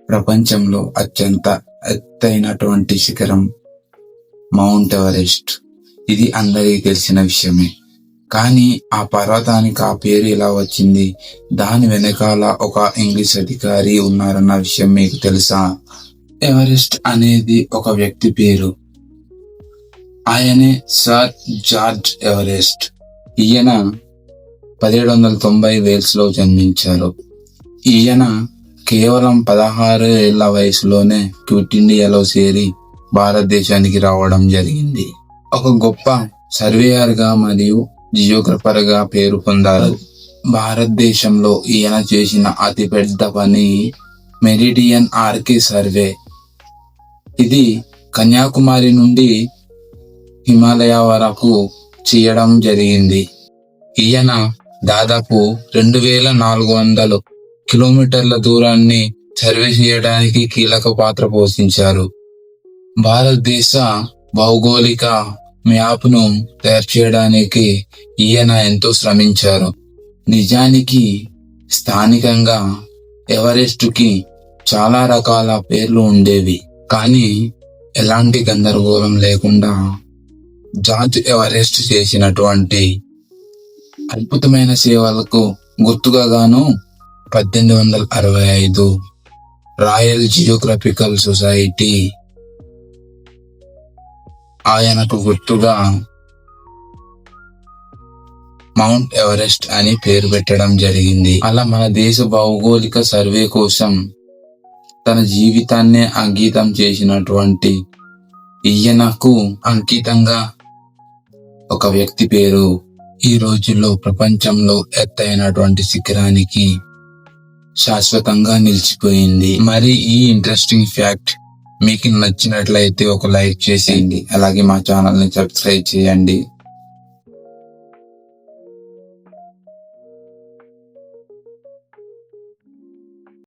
ప్రపంచంలో అత్యంత ఎత్తైనటువంటి శిఖరం మౌంట్ ఎవరెస్ట్. ఇది అందరికీ తెలిసిన విషయమే. కానీ ఆ పర్వతానికి ఆ పేరు ఎలా వచ్చింది, దాని వెనకాల ఒక ఇంగ్లీష్ అధికారి ఉన్నారన్న విషయం మీకు తెలుసా? ఎవరెస్ట్ అనేది ఒక వ్యక్తి పేరు. ఆయనే సర్ జార్జ్ ఎవరెస్ట్. ఈయన 1790 వేల్స్ లో జన్మించారు. ఈయన కేవలం 16 ఏళ్ల వయసులోనే క్విట్ ఇండియాలో చేరి భారతదేశానికి రావడం జరిగింది. ఒక గొప్ప సర్వేయర్ గా మరియు జియోగ్రఫర్ గా పేరు పొందారు. భారతదేశంలో ఈయన చేసిన అతిపెద్ద పని మెరిడియన్ ఆర్కే సర్వే. ఇది కన్యాకుమారి నుండి హిమాలయ వరకు చేయడం జరిగింది. ఈయన దాదాపు 2400 కిలోమీటర్ల దూరాన్ని సర్వే చేయడానికి కీలక పాత్ర పోషించారు. భారతదేశ భౌగోళిక మ్యాప్ను తయారు చేయడానికి ఈయన ఎంతో శ్రమించారు. నిజానికి స్థానికంగా ఎవరెస్టుకి చాలా రకాల పేర్లు ఉండేవి. కానీ ఎలాంటి గందరగోళం లేకుండా జార్జ్ ఎవరెస్ట్ చేసినటువంటి అద్భుతమైన సేవలకు గుర్తుగా గాను 1865 రాయల్ జియోగ్రఫికల్ సొసైటీ ఆయనకు గుర్తుగా మౌంట్ ఎవరెస్ట్ అని పేరు పెట్టడం జరిగింది. అలా మన దేశ భౌగోళిక సర్వే కోసం తన జీవితాన్నే అంకితం చేసినటువంటి ఈయనకు అంకితంగా ఒక వ్యక్తి పేరు ఈ రోజుల్లో ప్రపంచంలో ఎత్తైనటువంటి శిఖరానికి శాశ్వతంగా నిలిచిపోయింది. మరి ఈ ఇంట్రెస్టింగ్ ఫ్యాక్ట్ మీకు నచ్చినట్లయితే ఒక లైక్ చేసేయండి. అలాగే మా ఛానల్ ని సబ్స్క్రైబ్ చేయండి.